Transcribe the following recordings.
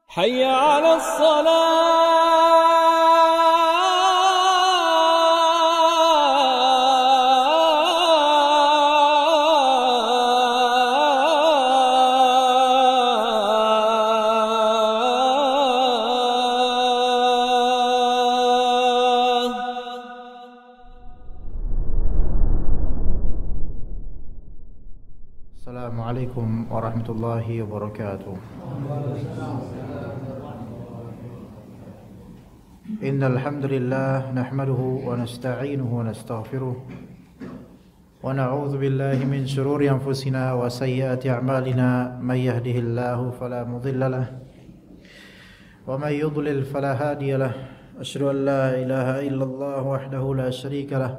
حي على Assalamualaikum warahmatullahi wabarakatuh. Innal hamdalillah nahmaduhu wa nasta'inuhu wa nastaghfiruh wa na'udzu billahi min shururi anfusina wa sayyiati a'malina may yahdihillahu fala mudilla lahu wa may yudlil fala hadiya lahu. Asyhadu an la ilaha illallah wahdahu la syarika lahu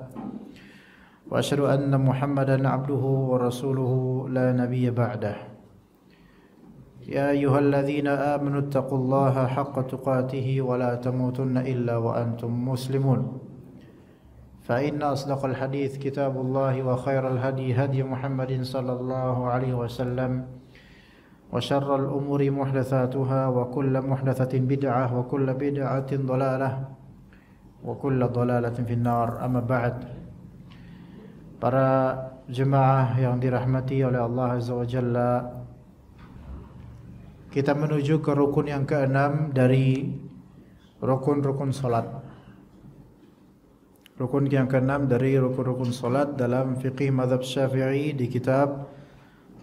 wa asyhadu anna Muhammadan abduhu wa rasuluhu la nabiyya ba'dah. Ya ayyuhalladzina amanu taqullaha haqqa tuqatih wa la tamutunna illa wa antum muslimun. Fa inna asdaqal hadits kitabullah wa khairal hadi hadi Muhammadin sallallahu alaihi wasallam wa syarral umuri muhdatsatuha wa kullu muhdatsatin bid'ah wa kullu bid'atin dhalalah wa kullu dhalalatin finnar. Amma ba'd. Para jemaah yang dirahmati oleh Allah Azza wa Jalla, kita menuju ke rukun yang keenam dari rukun-rukun salat. Rukun yang keenam dari rukun-rukun salat dalam fiqih mazhab Syafi'i di kitab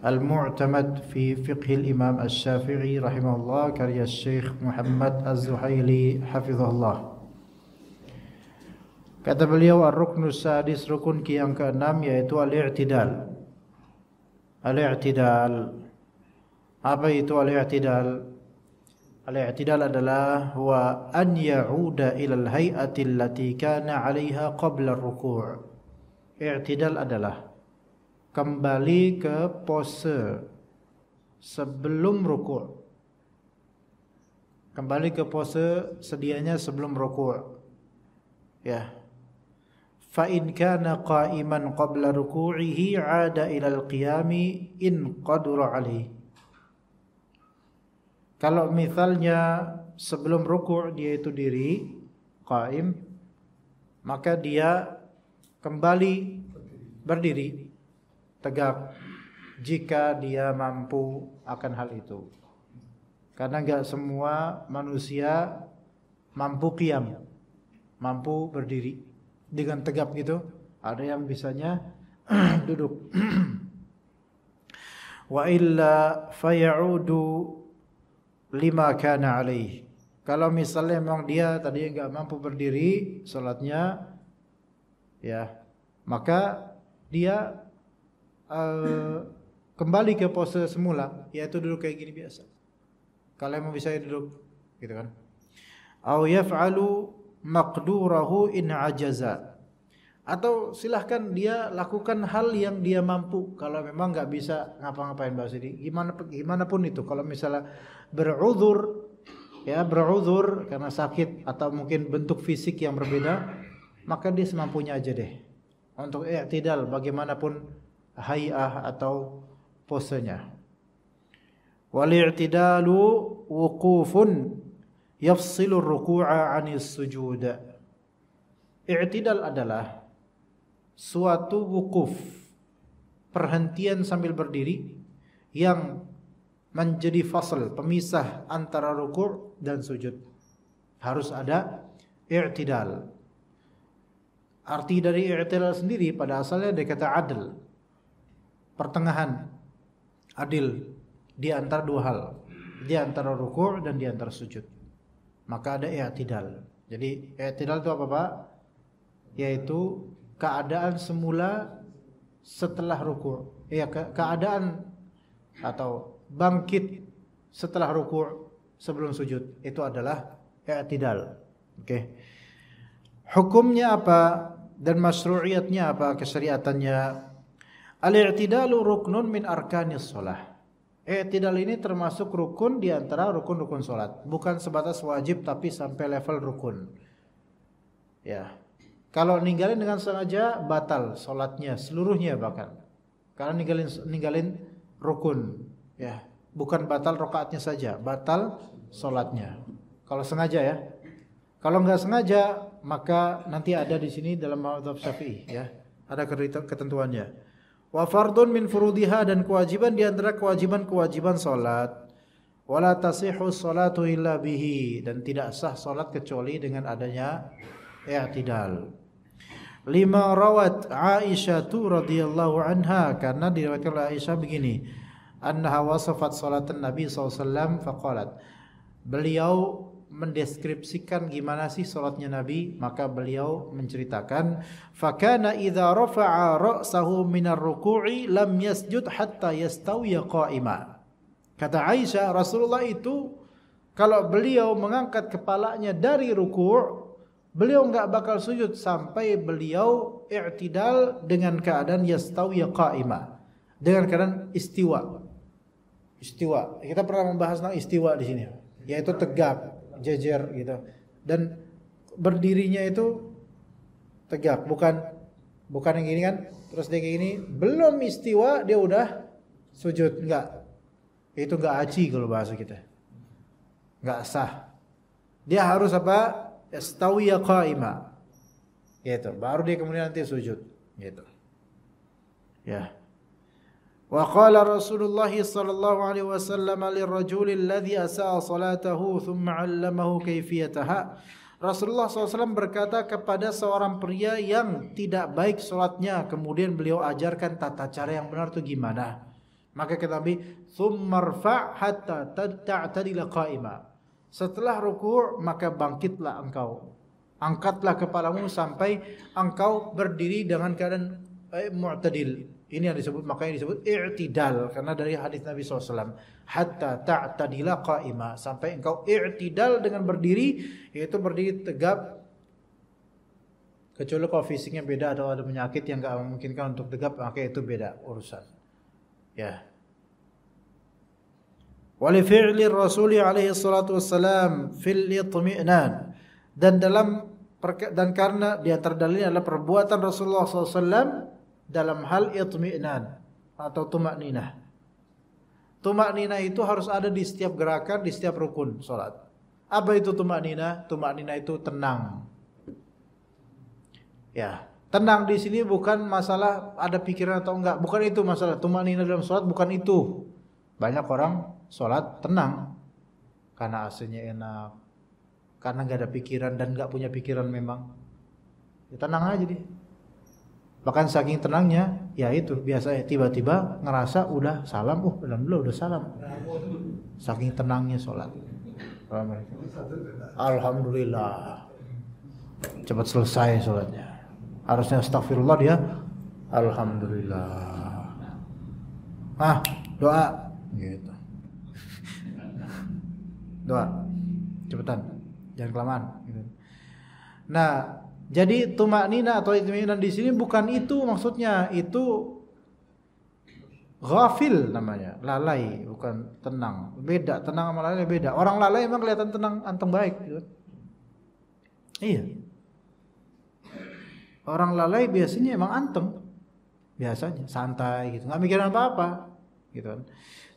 Al-Mu'tamad fi Fiqh al-Imam Asy-Syafi'i rahimahullah karya Syekh Muhammad Az-Zuhaili hafizahullah. Kata beliau, ar-ruknus sadis, rukun yang keenam yaitu al-i'tidal. Al-i'tidal. Apa itu al-i'tidal? Al-i'tidal adalah huwa an ya'uda ila al-hay'ati allati kana 'alayha qabla ar-ruku'. I'tidal adalah kembali ke pose sebelum ruku'. Kembali ke pose sedianya sebelum ruku'. Ya. Fa in kana qa'iman qabla ruku'ihi 'ada ila al-qiyami in qadara 'alaihi. Kalau misalnya sebelum ruku' dia itu diri qa'im, maka dia kembali berdiri tegak jika dia mampu akan hal itu. Karena enggak semua manusia mampu qiyam, mampu berdiri dengan tegap gitu. Ada yang bisanya duduk. Wa illa fayaudu lima kana alaih. Kalau misalnya memang dia tadi enggak mampu berdiri salatnya, ya, maka dia kembali ke pose semula, yaitu duduk kayak gini biasa. Kalau memang bisa duduk gitu kan. Au yaf'alu maqdurahu in ajaza. Atau silahkan dia lakukan hal yang dia mampu. Kalau memang enggak bisa ngapa-ngapain bahasa ini, gimana pun itu. Kalau misalnya beruzur, ya beruzur karena sakit atau mungkin bentuk fisik yang berbeda, maka dia semampunya aja deh. Untuk i'tidal bagaimanapun hay'ah atau posenya. Wal i'tidalu wuqufun yafsilu ruku'a 'anis sujud. I'tidal adalah suatu wukuf, perhentian sambil berdiri yang menjadi fasal, pemisah antara ruku' dan sujud. Harus ada i'tidal. Arti dari i'tidal sendiri pada asalnya dari kata adl, pertengahan, adil di antara dua hal, di antara ruku' dan di antara sujud. Maka ada i'tidal. Jadi i'tidal itu apa, Pak? Yaitu keadaan semula setelah ruku'. Ya, keadaan atau bangkit setelah ruku' sebelum sujud. Itu adalah i'tidal. Oke. Hukumnya apa dan masyru'iyatnya apa, kesyariatannya? Al-i'tidalu ruknun min arkanis shalah. I'tidal ini termasuk rukun di antara rukun-rukun salat, bukan sebatas wajib tapi sampai level rukun. Ya. Kalau ninggalin dengan sengaja batal salatnya seluruhnya bahkan. Karena ninggalin rukun, ya. bukan batal rakaatnya saja, batal salatnya. Kalau sengaja ya. Kalau enggak sengaja, maka nanti ada di sini dalam mazhab Syafi'i ya. Ada ketentuannya. Wa fardun min furudiha, dan kewajiban di antara kewajiban-kewajiban salat. Wala tasihhu sholatu illa bihi, dan tidak sah salat kecuali dengan adanya i'tidal. Lima rawat Aisyah radhiyallahu anha, karena diriwayatkan oleh Aisyah begini, annaha wasafat salatan Nabi SAW faqalat, beliau mendeskripsikan gimana sih salatnya Nabi, maka beliau menceritakan, fakana idza rafa'a ra'sahu minar ruku'i lam yasjud hatta yastawiya qa'ima. Kata Aisyah, Rasulullah itu kalau beliau mengangkat kepalanya dari ruku', beliau enggak bakal sujud sampai beliau i'tidal dengan keadaan yastawiya qa'ima, dengan keadaan istiwa. Istiwa. Kita pernah membahas tentang istiwa di sini, yaitu tegak, jejer gitu. Dan berdirinya itu tegak, bukan yang gini kan, terus dia kayak gini, belum istiwa dia udah sujud, enggak. Itu enggak haji kalau bahasa kita. Enggak sah. Dia harus apa? Yastawiya qa'ima. Gitu. Baru dia kemudian nanti sujud, gitu. Ya. Wa qala Rasulullah sallallahu alaihi wasallam lirrajuli alladhi asa'a salatahu thumma 'allamahu kayfiyataha. Rasulullah SAW berkata kepada seorang pria yang tidak baik salatnya, kemudian beliau ajarkan tata cara yang benar itu gimana. Maka kata Nabi, "Tsummarfa' hatta ta'tadila qa'ima." Setelah ruku' maka bangkitlah engkau. Angkatlah kepalamu sampai engkau berdiri dengan keadaan mu'tadil. Ini yang disebut, makanya disebut i'tidal, karena dari hadis Nabi SAW, hatta ta'tadila qa'ima, sampai engkau i'tidal dengan berdiri, yaitu berdiri tegap. Kecuali kalau fisiknya beda atau ada penyakit yang enggak memungkinkan untuk tegap, maka itu beda urusan. Ya. Wa li fi'li Rasul alaihi salatu wassalam fil itmi'nan, dan karena di antara dalilnya adalah perbuatan Rasulullah SAW dalam hal itmi'nan atau tumakninah. Tumakninah itu harus ada di setiap gerakan, di setiap rukun salat. Apa itu tumakninah? Tumakninah itu tenang. Ya, tenang di sini bukan masalah ada pikiran atau enggak, bukan itu masalah. Tumakninah dalam salat bukan itu. Banyak orang salat tenang karena AC-nya enak, karena enggak ada pikiran dan enggak punya pikiran memang. Ya, tenang aja dia. Bahkan saking tenangnya, ya itu biasanya tiba-tiba ngerasa udah salam, alhamdulillah udah salam. Saking tenangnya sholat. Alhamdulillah, cepat selesai sholatnya. Harusnya astagfirullah, dia alhamdulillah. Doa, gitu. Doa, cepetan, jangan kelamaan. Gitu. Nah. Jadi tumaknina atau itminan di sini bukan itu maksudnya, itu ghafil namanya, lalai, bukan tenang. Beda, tenang sama lalai beda. Orang lalai emang kelihatan tenang, anteng baik, gitu. Iya. Orang lalai biasanya emang anteng, biasanya santai gitu, nggak mikirin apa-apa, gitu kan.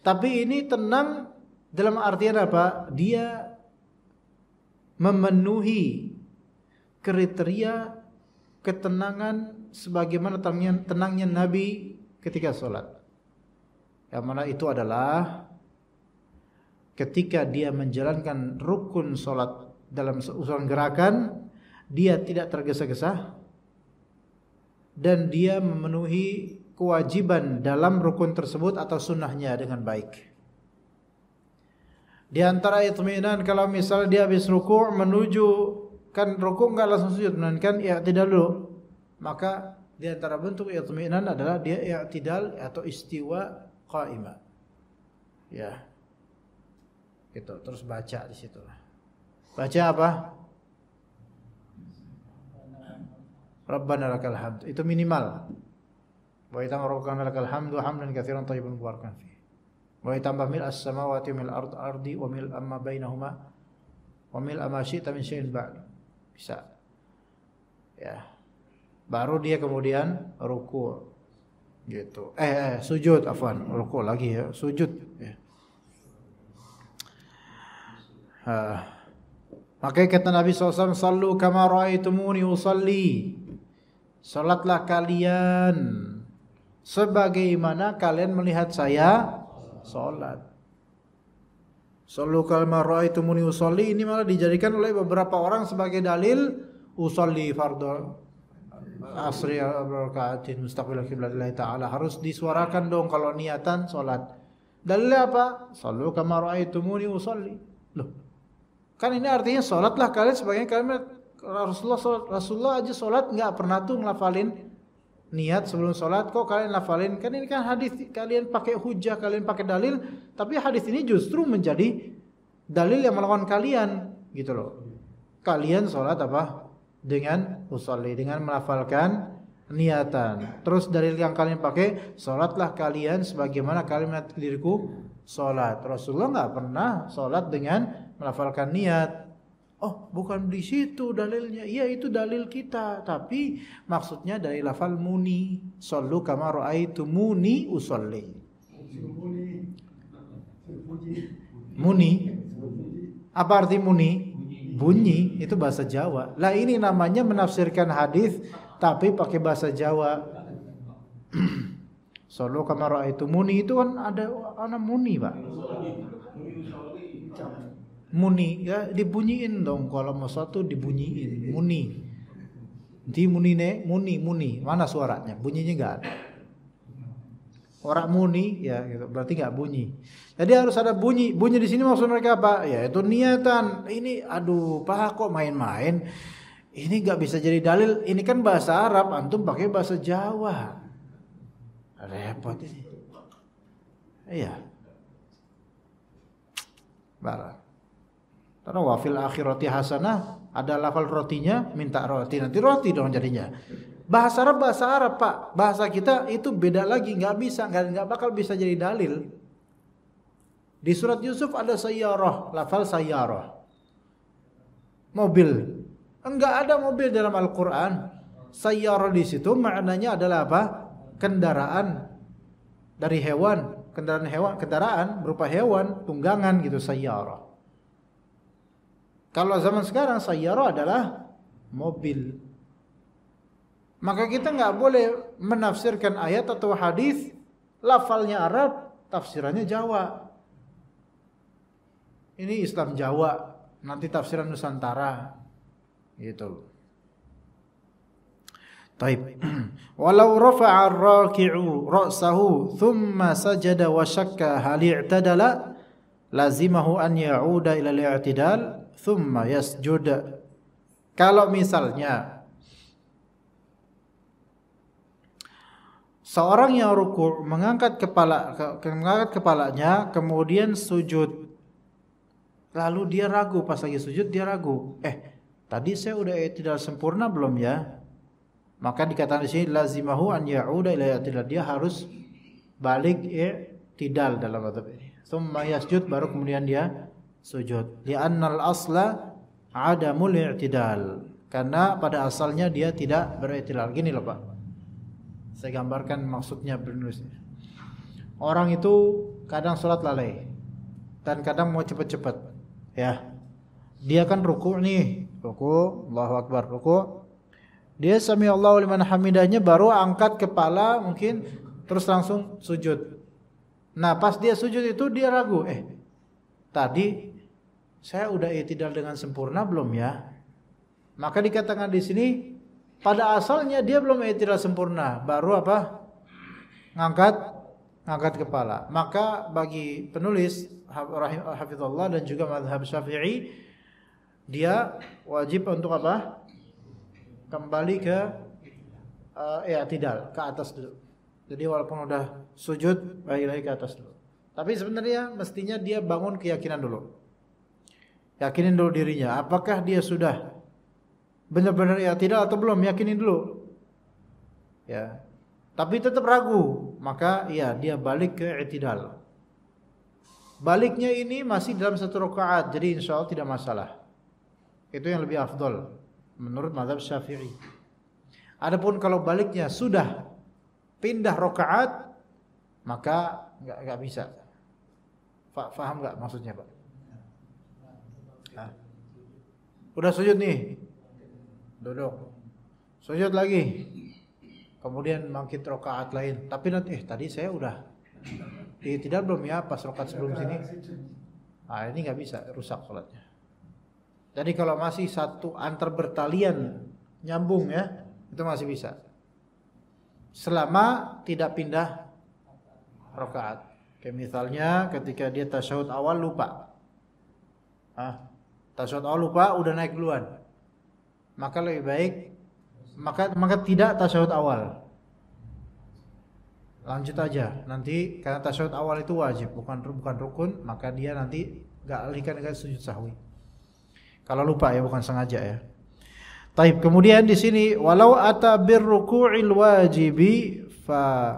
Tapi ini tenang dalam artian apa? Dia memenuhi kriteria ketenangan sebagaimana tenangnya Nabi ketika sholat. Yang mana itu adalah ketika dia menjalankan rukun sholat dalam usulan gerakan, dia tidak tergesa-gesa dan dia memenuhi kewajiban dalam rukun tersebut atau sunnahnya dengan baik. Di antara itminan, kalau misalnya dia habis ruku' menuju, kan rukuk enggak langsung sujud, melainkan i'tidal dulu. Maka di antara bentuk itminan adalah dia i'tidal atau istiwa qa'imah. Ya. Gitu, terus baca di situ. Baca apa? Rabbana lakal hamd. Itu minimal. Wa itamarabbana lakal hamdu hamdan katsiran thayyiban mubarakan fi. Wa itambah mil as-samawati mil ardi wa mil amma bainahuma wa mil ma syi'ta min syai'in ba'd. Bisa. Ya. Baru dia kemudian ruku'. Gitu. Sujud, afwan. Ruku' lagi ya, sujud ya. Makanya kata Nabi SAW, sallu kama ra'aitumuni usalli. Salatlah kalian sebagaimana kalian melihat saya salat. Sallu kama ra'aitumuni usalli ini malah dijadikan oleh beberapa orang sebagai dalil usalli fardhu asri rakaatin mustaqbil qiblatillah taala. Harus disuarakan dong kalau niatan salat. Dalilnya apa? Sallu kama ra'aitumuni usalli. Loh. Kan ini artinya salatlah kalian sebagai kalian Rasulullah aja salat enggak pernah tuh ngelafalin niat sebelum salat, kok kalian lafalin? Kan ini kan hadis, kalian pakai hujah, kalian pakai dalil, tapi hadis ini justru menjadi dalil yang melawan kalian gitu loh. Kalian salat apa? Dengan usolli, dengan melafalkan niatan. Terus dalil yang kalian pakai, salatlah kalian sebagaimana kalian melihat diriku salat. Rasulullah enggak pernah salat dengan melafalkan niat. Oh, bukan di situ dalilnya. Iya, itu dalil kita, tapi maksudnya dari lafal muni. Sallu kama ra'aitumuni usolli. Muni. Apa arti muni? Bunyi, itu bahasa Jawa. Lah ini namanya menafsirkan hadis tapi pakai bahasa Jawa. Sallu kama ra'aitumuni itu kan ada muni, Pak. Muni ya dibunyiin dong, kalau mau suatu dibunyiin muni. Di munine muni mana suaranya? Bunyinya enggak ada. Orang muni ya gitu, berarti enggak bunyi. Jadi harus ada bunyi. Bunyi di sini maksud mereka apa? Ya itu niatan. Ini aduh, Pak kok main-main. Ini enggak bisa jadi dalil. Ini kan bahasa Arab, antum pakai bahasa Jawa. Repot ini. Iya. Barang. Karena wafil akhirati hasanah, ada lafal rotinya, minta roti, nanti roti dong jadinya. Bahasa Arab Pak, bahasa kita itu beda lagi, nggak bakal bisa jadi dalil. Di surat Yusuf ada sayyarah, lafal sayyarah, mobil. Enggak ada mobil dalam Al-Quran. Sayyarah di situ maknanya adalah apa? Kendaraan dari hewan, kendaraan berupa hewan, tunggangan gitu, sayyarah. Kalau zaman sekarang sayyarah adalah mobil. Maka kita nggak boleh menafsirkan ayat atau hadis lafalnya Arab, tafsirannya Jawa. Ini Islam Jawa, nanti tafsiran Nusantara. Gitu. Taib. Walau rafa'a ar-raki'u ra'sahu thumma sajada wa shakka hal i'tadala lazimahu an ya'uda ila al-i'tidal thumma yasjud. Kalau misalnya seorang yang ruku' mengangkat kepalanya kemudian sujud, lalu dia ragu, pas lagi sujud dia ragu, tadi saya udah i'tidal sempurna belum ya? Maka dikatakan di sini lazimahu an ya'uda ila i'tidal, dia harus balik i'tidal dalam mazhab ini. Thumma yasjud, baru kemudian dia sujud. Li'annal asla adamul i'tidal, karena pada asalnya dia tidak bere'tidal. Gini loh Pak, saya gambarkan maksudnya penulisnya. Orang itu kadang sholat lalai dan kadang mau cepat-cepat, ya. Dia kan ruku nih, ruku, Allahu Akbar, ruku. Dia sami Allahu liman hamidahnya baru angkat kepala mungkin, terus langsung sujud. Nah pas dia sujud itu dia ragu, tadi saya udah i'tidal dengan sempurna belum ya? Maka dikatakan di sini pada asalnya dia belum i'tidal sempurna, baru apa? Ngangkat kepala. Maka bagi penulis hafizallah dan juga mazhab Syafi'i, dia wajib untuk apa? Kembali ke i'tidal, ke atas dulu. Jadi walaupun udah sujud, balik lagi ke atas dulu. Tapi sebenarnya mestinya dia bangun keyakinan dulu. Yakinin dulu dirinya, apakah dia sudah benar-benar i'tidal atau belum, yakinin dulu. Ya. Tapi tetap ragu, maka ya dia balik ke i'tidal. Baliknya ini masih dalam satu rakaat, jadi insyaallah tidak masalah. Itu yang lebih afdol menurut mazhab Syafi'i. Adapun kalau baliknya sudah pindah rakaat, maka enggak bisa. Faham enggak maksudnya, Pak? Nah, udah sujud nih, duduk, sujud lagi, kemudian bangkit rakaat lain. Tapi nanti tadi saya udah tidak belum ya pas rakaat sebelum sini. Nah, ini nggak bisa, rusak sholatnya. Jadi kalau masih satu antar bertalian nyambung ya, itu masih bisa. Selama tidak pindah rakaat. Kayak misalnya ketika dia tasyahud awal lupa. Tasyahud awal lupa udah naik duluan. Maka lebih baik maka tidak tasyahud awal. Lanjut aja. Nanti karena tasyahud awal itu wajib, bukan rukun, maka dia nanti enggak alihkan ke sujud sahwi. Kalau lupa ya, bukan sengaja ya. Taib. Kemudian di sini walau ata birruku'il wajibi fa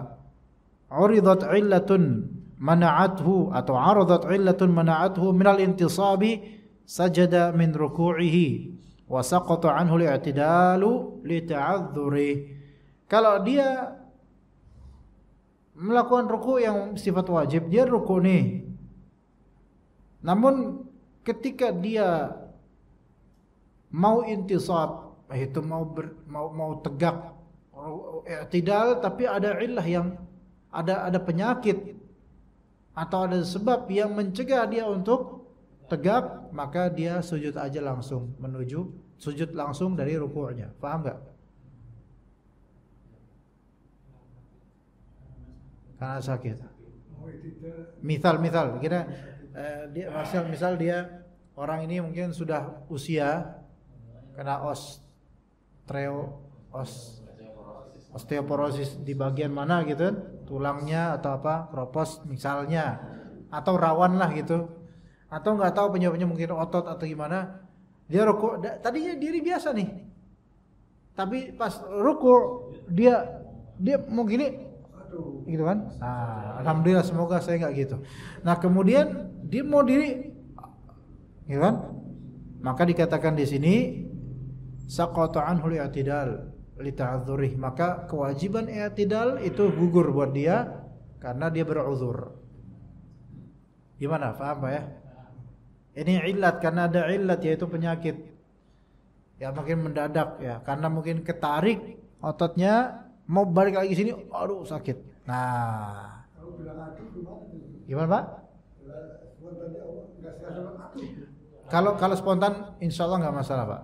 uridat illatun mana'athu atau aradat illatun mana'athu minal intisabi sajada min ruku'ihi wa saqata anhu li'tidalu lita'adzuri. Kalau dia melakukan ruku yang sifat wajib, dia ruku nih. Namun ketika dia mau intisab, itu mau tegak i'tidal, tapi ada illah yang ada penyakit atau ada sebab yang mencegah dia untuk tegak, maka dia sujud aja langsung, sujud langsung dari ruku'nya. Paham enggak? Karena sakit. Misal kira misal dia orang ini mungkin sudah usia kena osteoporosis di bagian mana gitu, tulangnya atau apa, kropos misalnya, atau rawan lah gitu, atau nggak tahu penyebabnya mungkin otot atau gimana. Dia ruku, tadinya diri biasa nih, tapi pas ruku dia mau gini, gitu kan? Nah, alhamdulillah, semoga saya nggak gitu. Nah kemudian dia mau diri, gitu kan? Maka dikatakan di sini saqata anhu al-i'tidal lita'adzurih, maka kewajiban i'tidal itu gugur buat dia karena dia beruzur. Gimana? Paham Pak ya? Ini illat, karena ada illat yaitu penyakit. Ya mungkin mendadak ya, karena mungkin ketarik ototnya mau balik lagi sini, aduh sakit. Nah, gimana Pak? Kalau spontan insya Allah nggak masalah Pak,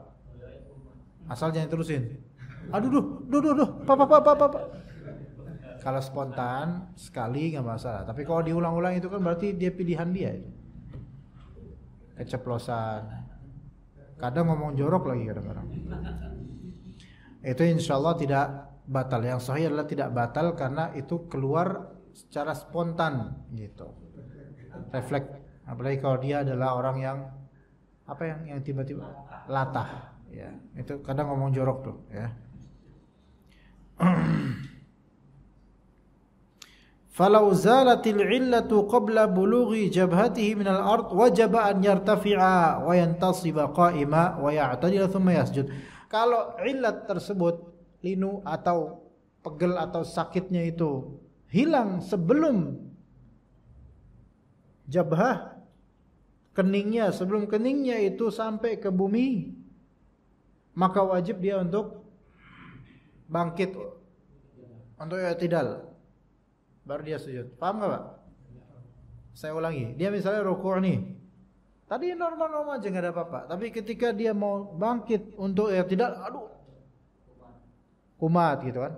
asal jangan terusin. Aduh, Pak. Kalau spontan sekali nggak masalah, tapi kalau diulang-ulang itu kan berarti dia pilihan dia. Keceplosan, kadang ngomong jorok lagi kadang-kadang. Itu insya Allah tidak batal. Yang sahih adalah tidak batal karena itu keluar secara spontan gitu, refleks. Apalagi kalau dia adalah orang yang yang tiba-tiba latah, ya itu kadang ngomong jorok tuh ya. Falau zalatil illatu qabla bulughi jabhatihi minal ard wajaba an yartafi'a wa yantasiba qa'ima wa ya'tadila thumma yasjud. Kalau illat tersebut, linu atau pegel atau sakitnya itu hilang sebelum jabhah, keningnya, sebelum keningnya itu sampai ke bumi, maka wajib dia untuk bangkit untuk i'tidal, baru dia sujud. Paham gak Pak? Saya ulangi, dia misalnya ruku' nih, tadi normal-normal aja gak ada apa-apa, tapi ketika dia mau bangkit untuk i'tidal, aduh kumat gitu kan,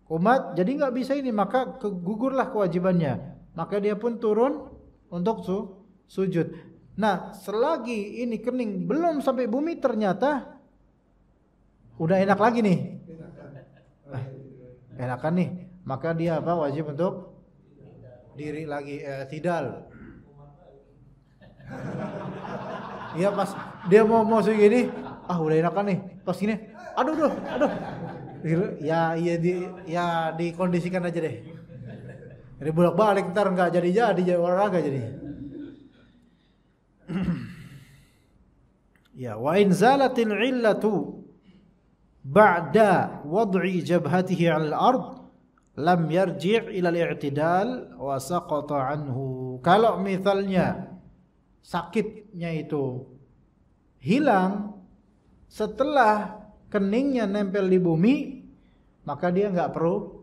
kumat, jadi gak bisa ini, maka gugurlah kewajibannya, maka dia pun turun untuk sujud. Nah selagi ini kening belum sampai bumi, ternyata udah enak lagi nih, enakan nih, maka dia wajib untuk diri lagi i'tidal. Iya pas dia mau segini, udah enakan nih, pas gini, aduh. Ya dikondisikan aja deh. Jadi bolak-balik ntar nggak jadi olahraga jadi. Ya, wa in zalatil illatu ba'da wad'i jabhatihi 'ala al-ard lam yarji' ila al-i'tidal wa saqata anhu. Kalau misalnya sakitnya itu hilang setelah keningnya nempel di bumi, maka dia nggak perlu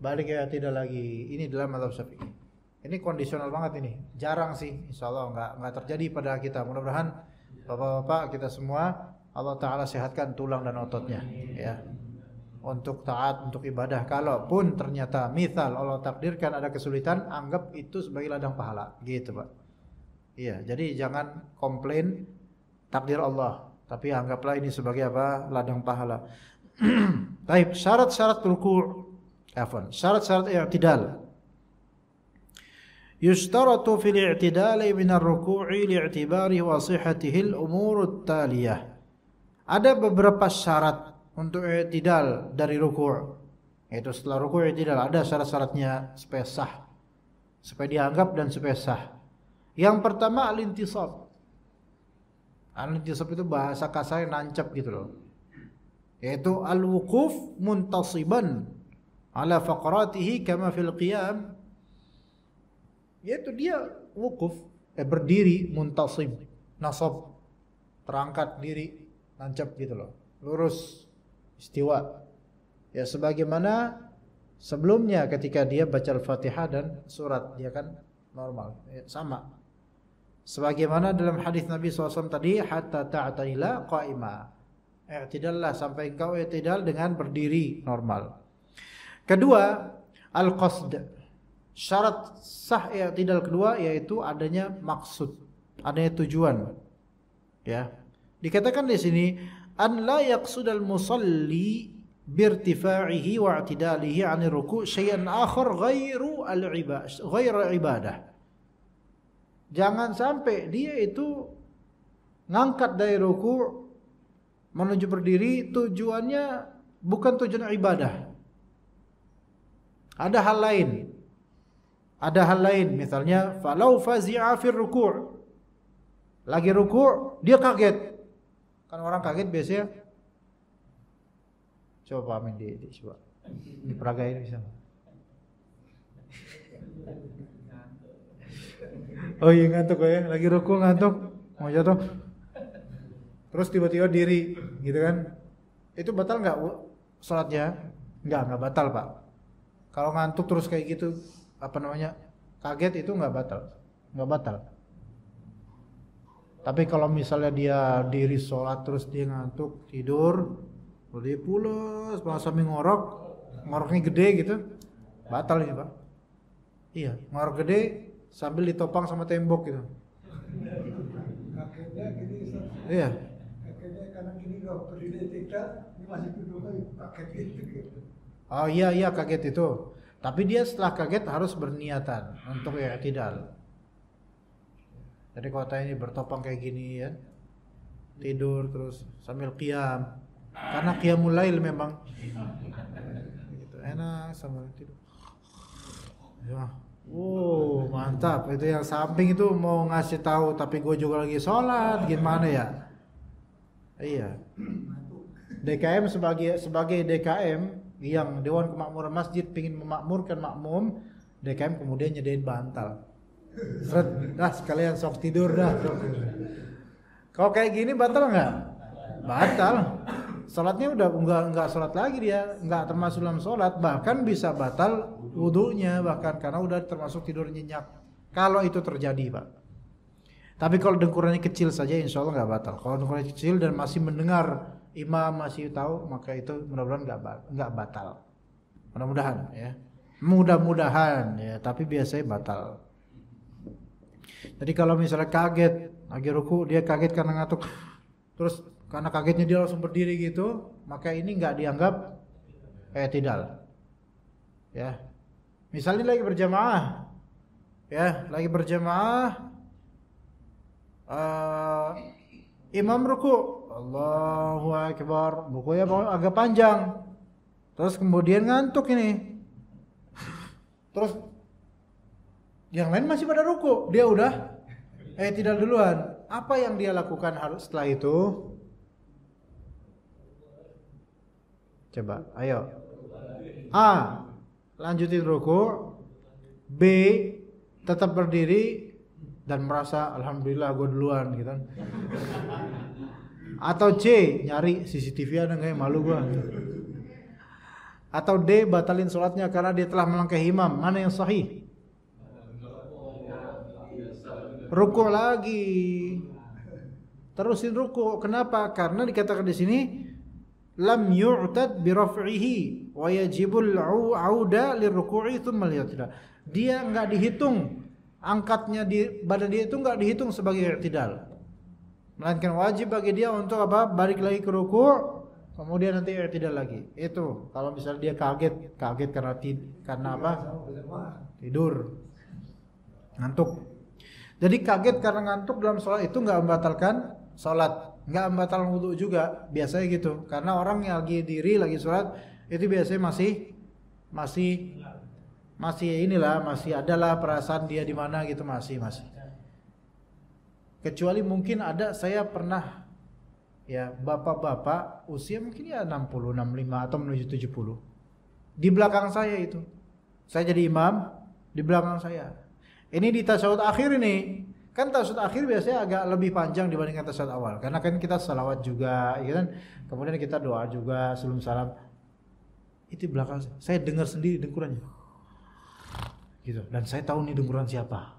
balik i'tidal lagi. Ini dalam mazhab Syafi'i. Ini kondisional banget ini. Jarang sih, insyaallah nggak terjadi pada kita. Mudah-mudahan bapak-bapak kita semua Allah Ta'ala sehatkan tulang dan ototnya ya, untuk taat, untuk ibadah. Kalaupun ternyata misal Allah takdirkan ada kesulitan, anggap itu sebagai ladang pahala gitu Pak. Iya, jadi jangan komplain takdir Allah, tapi anggaplah ini sebagai apa? Ladang pahala. Baik, syarat-syarat ruku', syarat-syarat i'tidal. Yushtaratu fil i'tidali min ar-ruku'i li'tibari wa sihhatihi al-umur at-taliyah. Ada beberapa syarat untuk i'tidal dari ruku'. Yaitu setelah ruku' i'tidal ada syarat-syaratnya supaya sah, supaya dianggap dan supaya sah. Yang pertama al-intisab. Al-intisab itu bahasa kasarnya nancap gitu loh. Yaitu al-wuquf muntasiban ala faqratihi kama fil qiyam. Yaitu dia wukuf, berdiri, muntasib, nasab, terangkat diri, nancap gitu loh, lurus, istiwa. Ya sebagaimana sebelumnya ketika dia baca Al-Fatihah dan surat, dia kan normal, ya, sama. Sebagaimana dalam hadis Nabi SAW tadi, hatta ta'tadila qa'ima. I'tidallah sampai engkau i'tidal dengan berdiri normal. Kedua, al-qasd. Syarat sah i'tidal kedua yaitu adanya maksud, adanya tujuan. Ya. Dikatakan di sini an la yaqsudal musalli birtifa'ihi wa i'tidalihi 'anil ruku' syai'an akhar ghairu ibadah. Jangan sampai dia itu ngangkat dari ruku' menuju berdiri tujuannya bukan tujuan ibadah. Ada hal lain. Ada hal lain, misalnya falau fazi'a fir ruku'. Lagi ruku', dia kaget. Kan orang kaget biasanya. Coba pahamin coba. Di peraga ini bisa. Oh iya ngantuk ya, lagi ruku' ngantuk, mau jatuh. Terus tiba-tiba diri, gitu kan? Itu batal enggak salatnya? Enggak batal, Pak. Kalau ngantuk terus kayak gitu, kaget itu nggak batal. Tapi kalau misalnya dia diri sholat terus dia ngantuk tidur, dia pulas sambil ngoroknya gede gitu, batal ini Pak. Iya, ngorok gede sambil ditopang sama tembok gitu. Kagetnya gini, iya. Kagetnya karena gini kalau berdiri tidak, ini masih duduk lagi kaget gitu. Oh iya kaget itu. Tapi dia setelah kaget harus berniatan untuk i'tidal. Jadi kalau ini bertopang kayak gini ya, tidur terus sambil qiyam. Karena qiyamul lail memang gitu, enak sambil tidur. Ya. Mantap. Itu yang samping itu mau ngasih tahu tapi gue juga lagi sholat, gimana ya? Iya. DKM sebagai DKM yang Dewan Kemakmuran Masjid pingin memakmurkan makmum, DKM kemudian nyediain bantal. Sekalian sok tidur dah. Kalau kayak gini batal nggak? Batal. Salatnya udah nggak salat lagi dia, nggak termasuk dalam salat, bahkan bisa batal wudunya bahkan karena udah termasuk tidur nyenyak. Kalau itu terjadi Pak. Tapi kalau dengkurannya kecil saja, insya Allah nggak batal. Kalau dengkurannya kecil dan masih mendengar imam masih tahu, maka itu mudah-mudahan nggak batal. Mudah-mudahan ya. Mudah-mudahan ya, tapi biasanya batal. Jadi kalau misalnya kaget lagi ruku, dia kaget karena ngantuk, terus karena kagetnya dia langsung berdiri gitu, maka ini nggak dianggap i'tidal. Ya. Misalnya lagi berjamaah. Ya, lagi berjamaah imam ruku, Allahu Akbar, bukunya agak panjang. Terus kemudian ngantuk ini. Terus yang lain masih pada ruku, dia udah i'tidal duluan. Apa yang dia lakukan harus setelah itu? Coba, ayo. A, lanjutin ruku. B, tetap berdiri. dan merasa alhamdulillah gue duluan gitu kan. Atau C, nyari CCTV ada nggak ya, malu gue. Atau D, batalin sholatnya karena dia telah melangkahi imam. Mana yang sahih? Ruku lagi, terusin ruku. Kenapa? Karena dikatakan di sini lam yu'tad bi raf'ihi wa yajibul 'auda lirruku'i tsumma liyatidal. Dia enggak dihitung angkatnya di badan dia itu enggak dihitung sebagai i'tidal. Melainkan wajib bagi dia untuk apa? Balik lagi ke ruku', kemudian nanti i'tidal lagi. Itu kalau misalnya dia kaget karena apa? Tidur. Ngantuk. Jadi kaget karena ngantuk dalam sholat itu enggak membatalkan sholat, enggak membatalkan wudu juga, biasanya gitu. Karena orang yang lagi diri lagi sholat itu biasanya masih inilah, masih adalah perasaan dia di mana gitu, masih. Kecuali mungkin ada, saya pernah ya bapak-bapak usia mungkin ya 60, 65 atau menuju 70. Di belakang saya itu. Saya jadi imam, di belakang saya. Ini di tasyahud akhir ini. Kan tasyahud akhir biasanya agak lebih panjang dibandingkan tasyahud awal. Karena kan kita salawat juga, ya kan? Kemudian kita doa juga sebelum salam. Itu di belakang saya dengar sendiri dengkurannya. Gitu. Dan saya tahu nih dengkuran siapa.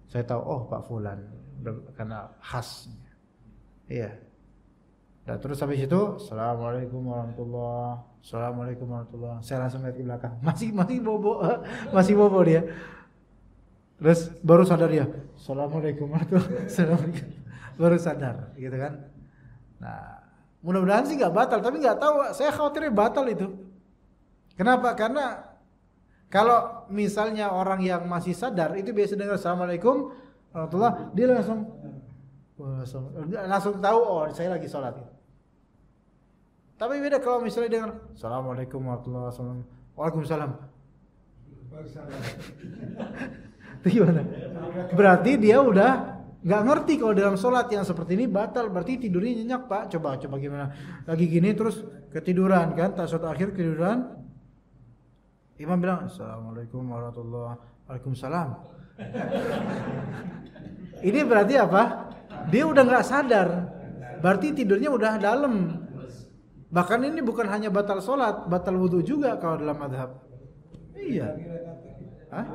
Saya tahu, oh Pak Fulan, karena khas. Iya. Dan terus habis itu, Assalamualaikum warahmatullahi wabarakatuh. Assalamualaikum warahmatullahi wabarakatuh. Saya langsung lihat ke belakang. Masih bobo dia. Terus baru sadar dia, Assalamualaikum warahmatullahi wabarakatuh. Baru sadar, gitu kan? Nah, mudah-mudahan sih nggak batal, tapi nggak tahu. Saya khawatirnya batal itu. Kenapa? Karena kalau misalnya orang yang masih sadar itu biasa dengar Assalamualaikum warahmatullahi, dia langsung tahu, oh saya lagi sholat. Tapi beda kalau misalnya dengar Assalamualaikum warahmatullahi wabarakatuh, Waalaikumsalam. Itu gimana? Berarti dia udah nggak ngerti kalau dalam sholat yang seperti ini batal, berarti tidurnya nyenyak Pak. Coba gimana? Lagi gini terus ketiduran kan? Tasyahud akhir ketiduran. Imam bilang Assalamualaikum warahmatullahi wabarakatuh. Waalaikumsalam. Ini berarti apa? Dia udah nggak sadar. Berarti tidurnya udah dalam. Bahkan ini bukan hanya batal sholat, batal wudu juga kalau dalam madhab. Iya. Hah?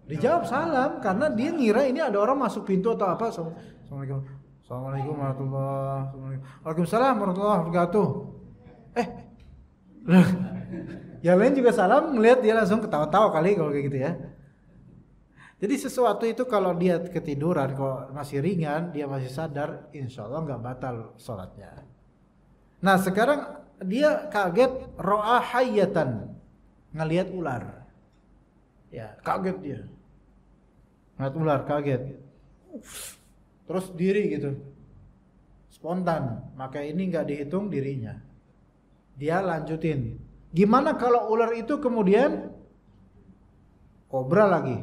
Dijawab salam karena dia ngira ini ada orang masuk pintu atau apa. Assalamualaikum. Assalamualaikum warahmatullahi wabarakatuh. Waalaikumsalam warahmatullahi wabarakatuh. Yang lain juga salam, melihat dia langsung ketawa-tawa kali kalau kayak gitu ya. Jadi sesuatu itu kalau dia ketiduran, kalau masih ringan, dia masih sadar, insya Allah nggak batal sholatnya. Nah sekarang dia kaget ro'a hayyatan, ngelihat ular. Ya kaget dia. Ngeliat ular, kaget. Terus diri gitu. Spontan. Maka ini gak dihitung dirinya. Dia lanjutin. Gimana kalau ular itu kemudian kobra lagi?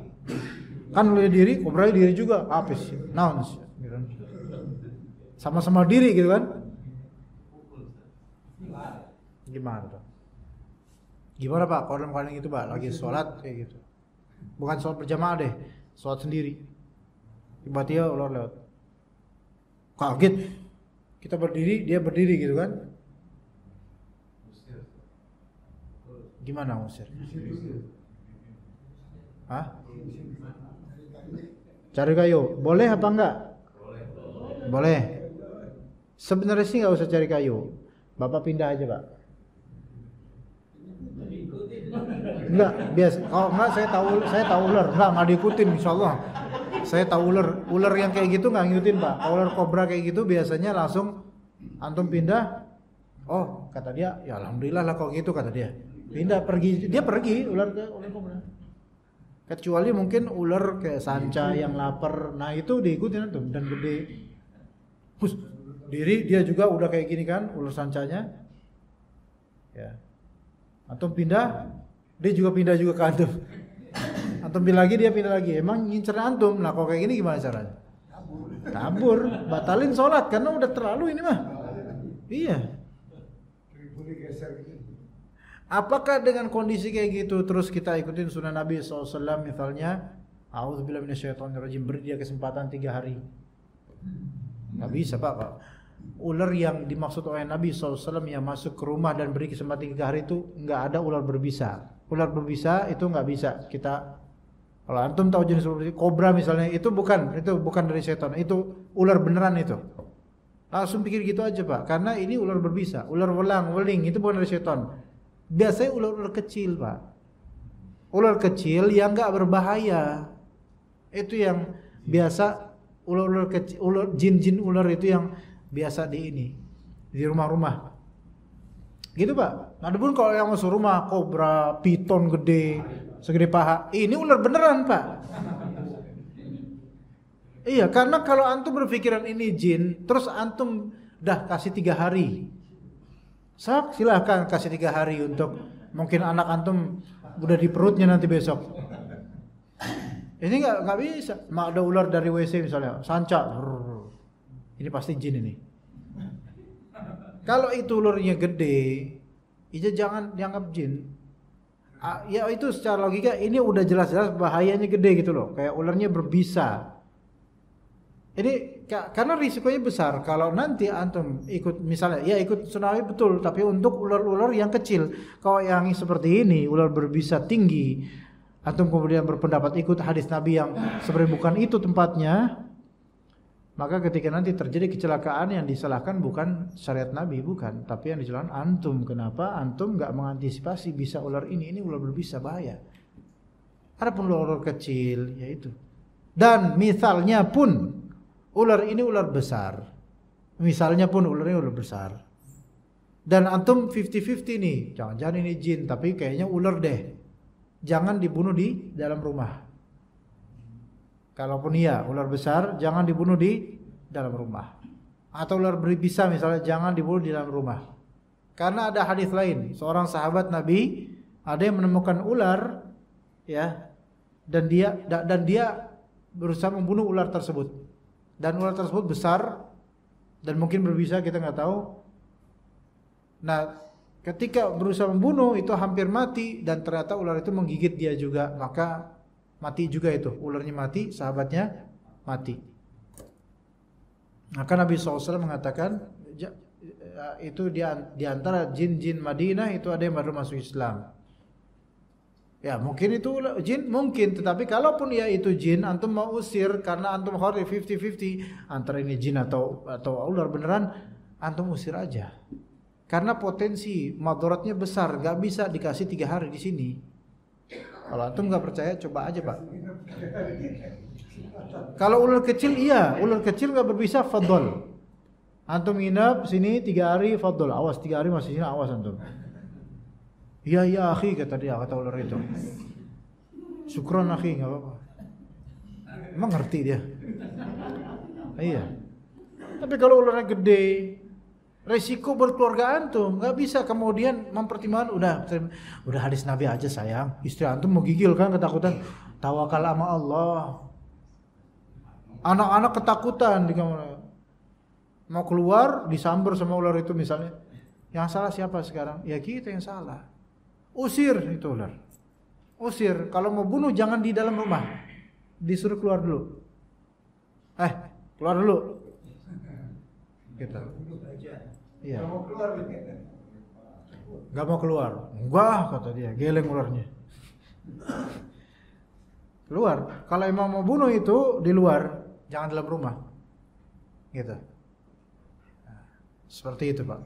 Kan oleh diri, kobra diri juga. Apis, nouns. Sama-sama diri gitu kan. Gimana tuh? Gimana Pak? Kalau dalam keadaan gitu Pak, lagi sholat kayak gitu. Bukan sholat berjamaah deh, sholat sendiri. Tiba-tiba ular lewat. Kaget. Kita berdiri, dia berdiri gitu kan. Gimana usir? Hah? Cari kayu. Boleh apa enggak? Boleh. Sebenarnya sih enggak usah cari kayu. Bapak pindah aja Pak. Enggak, biasa. Oh enggak, saya tahu ular. Enggak diikutin insyaallah. Saya tahu ular yang kayak gitu enggak ngikutin, Pak. Ular kobra kayak gitu biasanya langsung antum pindah. Oh, kata dia, ya alhamdulillah lah kalau gitu kata dia. Pindah dia pergi ular kobra. Kecuali mungkin ular kayak sanca yang lapar. Nah, itu diikutin antum dan gede. Hus, diri dia juga udah kayak gini kan ular sancanya. Ya. Antum pindah, dia juga pindah juga ke antum. Antum pindah lagi, dia pindah lagi. Emang ngincer antum. Nah kalau kayak gini gimana caranya? Kabur, batalin sholat karena udah terlalu ini mah. Iya. Apakah dengan kondisi kayak gitu terus kita ikutin sunnah Nabi SAW misalnya? A'udzubillahi minasyaitonirrajim, beri dia kesempatan 3 hari. Nggak bisa Pak. Ular yang dimaksud oleh Nabi SAW yang masuk ke rumah dan beri kesempatan 3 hari itu nggak ada ular berbisa. Ular berbisa itu nggak bisa kita. Kalau antum tahu jenis ular kobra misalnya, itu bukan dari setan, itu ular beneran itu. Langsung pikir gitu aja Pak, karena ini ular berbisa, ular welang-weling itu bukan dari setan. Biasanya ular-ular kecil Pak, ular kecil yang nggak berbahaya, itu yang biasa. Ular-ular kecil, jin-jin ular itu yang biasa di rumah-rumah. Gitu Pak. Adapun kalau yang masuk rumah kobra, piton gede, segede paha, ini ular beneran Pak. Iya, karena kalau antum berpikiran ini jin, terus antum dah kasih 3 hari. Silahkan kasih 3 hari untuk mungkin anak antum udah di perutnya nanti besok. Ini nggak bisa. Ada ular dari WC misalnya, sanca, ini pasti jin ini. Kalau itu ularnya gede, itu jangan dianggap jin. Ya itu secara logika ini udah jelas-jelas bahayanya gede gitu loh. Kayak ularnya berbisa. Ini karena risikonya besar. Kalau nanti antum ikut misalnya, ya ikut tsunami betul, tapi untuk ular-ular yang kecil. Kalau yang seperti ini, ular berbisa tinggi, antum kemudian berpendapat ikut hadis Nabi yang sebenarnya bukan itu tempatnya, maka ketika nanti terjadi kecelakaan yang disalahkan bukan syariat Nabi, bukan, tapi yang disalahkan antum. Kenapa antum nggak mengantisipasi bisa ular ini ular berbisa bahaya. Adapun ular kecil yaitu. Dan misalnya pun ular ini ular besar, misalnya pun ularnya ular besar, dan antum 50-50 nih, jangan-jangan ini jin tapi kayaknya ular deh. Jangan dibunuh di dalam rumah. Kalaupun iya ular besar, jangan dibunuh di dalam rumah. Atau ular berbisa misalnya, jangan dibunuh di dalam rumah. Karena ada hadis lain, seorang sahabat Nabi ada yang menemukan ular, ya, dan dia berusaha membunuh ular tersebut. Dan ular tersebut besar dan mungkin berbisa, kita nggak tahu. Nah, ketika berusaha membunuh itu hampir mati dan ternyata ular itu menggigit dia juga, maka mati juga itu, ularnya mati, sahabatnya mati. Maka Nabi SAW mengatakan itu di antara jin-jin Madinah itu ada yang baru masuk Islam. Ya mungkin itu jin, mungkin, tetapi kalaupun ya itu jin, antum mau usir karena antum khawatir 50-50 antara ini jin atau ular beneran, antum usir aja. Karena potensi madaratnya besar, gak bisa dikasih 3 hari di sini. Kalau antum gak percaya, coba aja Pak. Kalau ular kecil, iya, ular kecil gak berbisa, fadol. Antum nginap sini 3 hari, fadol. Awas 3 hari masih sini, awas antum. Iya akhi, kata ular itu. Syukron akhi, gak apa-apa. Emang ngerti dia. Iya. Tapi kalau ularnya gede, resiko berkeluarga antum, nggak bisa kemudian mempertimbangkan udah hadis Nabi aja sayang, istri antum mau gigil kan ketakutan, tawakal sama Allah, anak-anak ketakutan di kamar, mau keluar disambar sama ular itu misalnya, yang salah siapa sekarang? Ya kita yang salah, usir itu ular, usir. Kalau mau bunuh jangan di dalam rumah, disuruh keluar dulu, keluar dulu, gitu. Iya. Gak mau keluar. Enggak, kata dia, geleng ularnya. Keluar. Kalau emang mau bunuh itu di luar, jangan dalam rumah. Gitu. Nah, seperti itu Pak.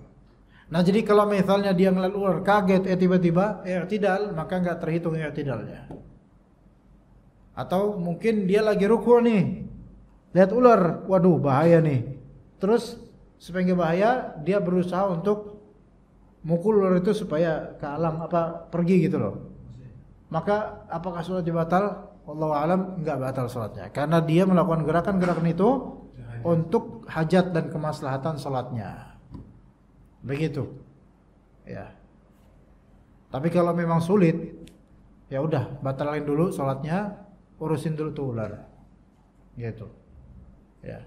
Nah jadi kalau misalnya dia ngeliat ular kaget, tiba-tiba i'tidal, maka nggak terhitung i'tidalnya. Atau mungkin dia lagi ruku nih, lihat ular, waduh bahaya nih. Terus supaya nggak bahaya, dia berusaha untuk mukul ular itu supaya ke alam pergi gitu loh. Maka apakah sholatnya batal? Wallahu a'lam, nggak batal sholatnya, karena dia melakukan gerakan-gerakan itu untuk hajat dan kemaslahatan sholatnya. Begitu. Ya. Tapi kalau memang sulit, ya udah batalin dulu sholatnya, urusin dulu tuh ular. Gitu. Ya.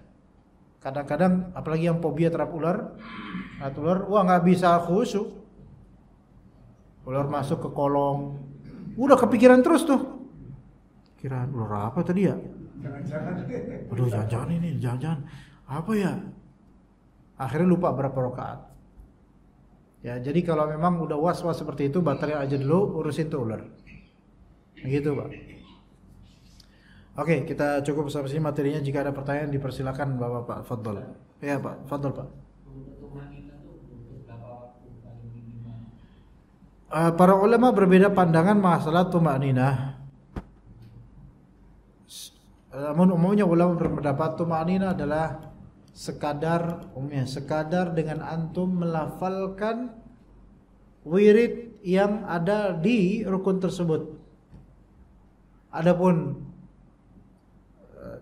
Kadang-kadang apalagi yang fobia terhadap ular, wah nggak bisa khusyuk. Ular masuk ke kolong, udah kepikiran terus tuh. Kiraan ular apa tadi ya? Jangan-jangan. Aduh, jangan-jangan ini, jangan-jangan apa ya? Akhirnya lupa berapa rakaat. Ya, jadi kalau memang udah was-was seperti itu, batalin aja dulu, urusin tuh ular. Begitu, Pak. Oke, kita cukup sampai sini materinya. Jika ada pertanyaan dipersilakan Bapak, fadhol. Ya, Pak, fadhol, Pak. Para ulama berbeda pandangan masalah tumakninah. Namun umumnya ulama berpendapat tumakninah adalah sekadar dengan antum melafalkan wirid yang ada di rukun tersebut. Adapun